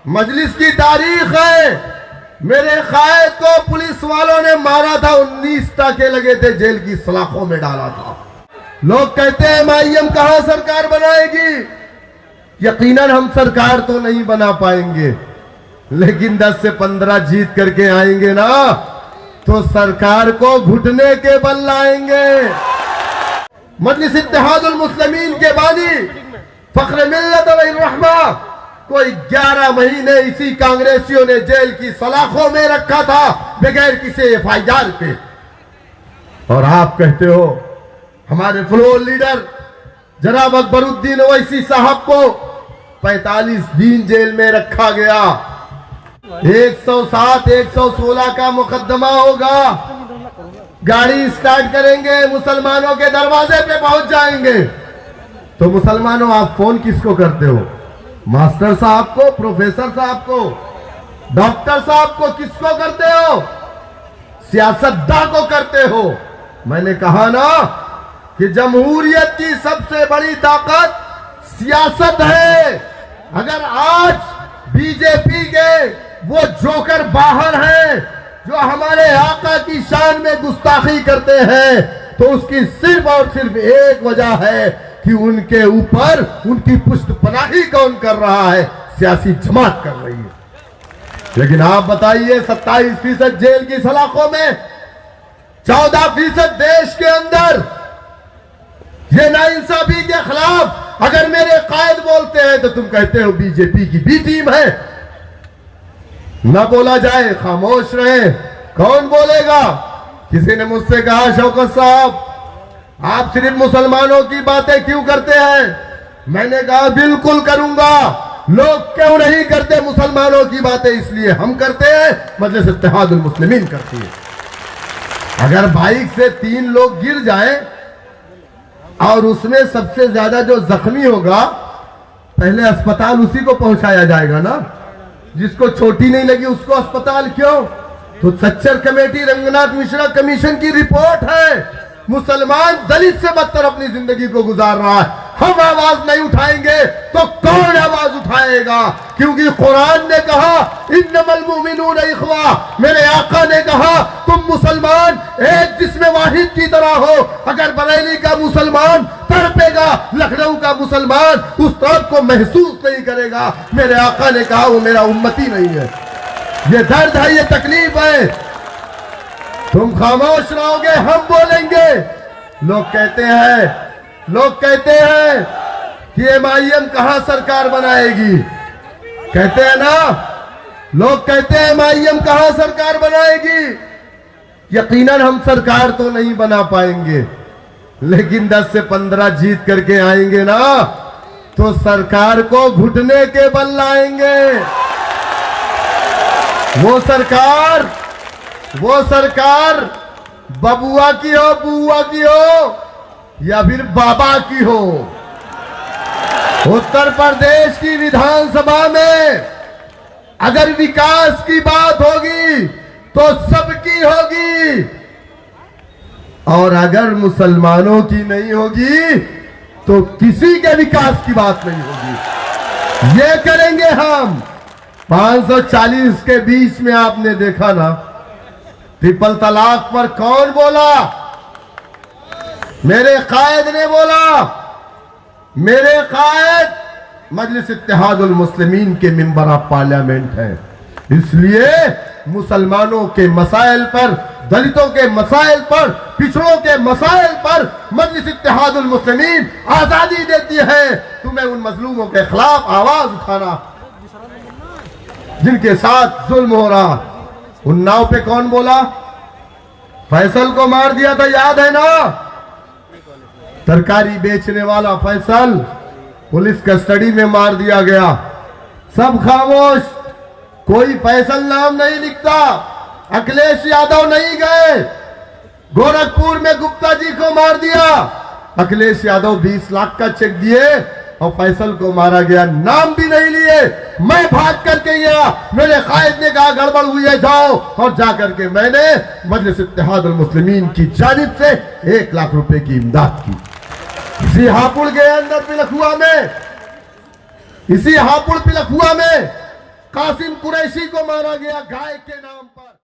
मजलिस की तारीख है, मेरे कायद को पुलिस वालों ने मारा था, 19 टाके लगे थे, जेल की सलाखों में डाला था। लोग कहते हैं एमआईएम कहां सरकार बनाएगी। यकीनन हम सरकार तो नहीं बना पाएंगे, लेकिन 10 से 15 जीत करके आएंगे ना, तो सरकार को घुटने के बल लाएंगे। मजलिस इत्तेहादुल मुस्लिमीन के बानी फख्र मिल्लत व रहमा कोई 11 महीने इसी कांग्रेसियों ने जेल की सलाखों में रखा था बगैर किसी एफआईआर के। और आप कहते हो हमारे फ्लोर लीडर जनाब अकबरुद्दीन ओवैसी साहब को 45 दिन जेल में रखा गया। 107, 116 का मुकदमा होगा। गाड़ी स्टार्ट करेंगे, मुसलमानों के दरवाजे पे पहुंच जाएंगे। तो मुसलमानों, आप फोन किसको करते हो? मास्टर साहब को, प्रोफेसर साहब को, डॉक्टर साहब को, किसको करते हो? सियासतदान को करते हो। मैंने कहा ना कि जमहूरियत की सबसे बड़ी ताकत सियासत है। अगर आज बीजेपी के वो जोकर बाहर हैं जो हमारे आका की शान में गुस्ताखी करते हैं, तो उसकी सिर्फ और सिर्फ एक वजह है कि उनके ऊपर उनकी पुष्टपनाही कौन कर रहा है? सियासी जमात कर रही है। लेकिन आप बताइए, 27% जेल की सलाखों में, 14% देश के अंदर, ये नाइंसाफी के खिलाफ अगर मेरे कायद बोलते हैं तो तुम कहते हो बीजेपी की बी टीम है। ना बोला जाए, खामोश रहे। कौन बोलेगा? किसी ने मुझसे कहा, शौकत साहब आप सिर्फ मुसलमानों की बातें क्यों करते हैं? मैंने कहा बिल्कुल करूंगा। लोग क्यों नहीं करते मुसलमानों की बातें? इसलिए हम करते हैं, मजलिस इत्तेहादुल मुस्लिमीन करती है। अगर बाइक से 3 लोग गिर जाएं और उसमें सबसे ज्यादा जो जख्मी होगा, पहले अस्पताल उसी को पहुंचाया जाएगा ना। जिसको चोटी नहीं लगी उसको अस्पताल क्यों? तो सच्चर कमेटी, रंगनाथ मिश्रा कमीशन की रिपोर्ट है, मुसलमान दलित से बदतर अपनी जिंदगी को गुजार रहा है। हम आवाज नहीं उठाएंगे तो कौन आवाज उठाएगा? क्योंकि कुरान ने कहा इन्नमल मुमिनून इख्वा, मेरे आका ने कहा तुम मुसलमान एक जिस्म वाहिद की तरह हो। अगर बरेली का मुसलमान तड़पेगा, लखनऊ का मुसलमान उस दर्द को महसूस नहीं करेगा। मेरे आका ने कहा वो मेरा उम्मती नहीं है। ये दर्द है, ये तकलीफ है। तुम खामोश रहोगे, हम बोलेंगे। लोग कहते हैं कि एमआईएम कहां सरकार बनाएगी। कहते हैं ना, लोग कहते हैं एमआईएम कहां सरकार बनाएगी। यकीनन हम सरकार तो नहीं बना पाएंगे, लेकिन 10 से 15 जीत करके आएंगे ना, तो सरकार को घुटने के बल लाएंगे। वो सरकार बबुआ की हो, बुआ की हो, या फिर बाबा की हो। उत्तर प्रदेश की विधानसभा में अगर विकास की बात होगी तो सबकी होगी, और अगर मुसलमानों की नहीं होगी तो किसी के विकास की बात नहीं होगी। ये करेंगे हम। 540 के बीच में आपने देखा ना, ट्रिपल तलाक पर कौन बोला? मेरे कायद ने बोला। मेरे कायद मजलिस इत्तेहादुल मुस्लिमीन के मेंबर ऑफ पार्लियामेंट है। इसलिए मुसलमानों के मसाइल पर, दलितों के मसाइल पर, पिछड़ों के मसाइल पर मजलिस इत्तेहादुल मुस्लिमीन आजादी देती है तुम्हें उन मजलूमों के खिलाफ आवाज उठाना जिनके साथ जुल्म हो रहा। उन्नाव पे कौन बोला? फैसल को मार दिया था, याद है ना? तरकारी बेचने वाला फैसल पुलिस कस्टडी में मार दिया गया। सब खामोश, कोई फैसल नाम नहीं लिखता। अखिलेश यादव नहीं गए, गोरखपुर में गुप्ता जी को मार दिया। अखिलेश यादव 20 लाख का चेक दिए और फैसल को मारा गया, नाम भी नहीं लिए। मैं भाग करके गया, मेरे कायद ने कहा गड़बड़ हुई है, जाओ। और जाकर के मैंने मजलिस इत्तेहादुल मुस्लिमीन की जानिब से 1 लाख रुपए की इमदाद की। इसी हापुड़ के अंदर पिलखुआ में कासिम कुरैशी को मारा गया गाय के नाम पर।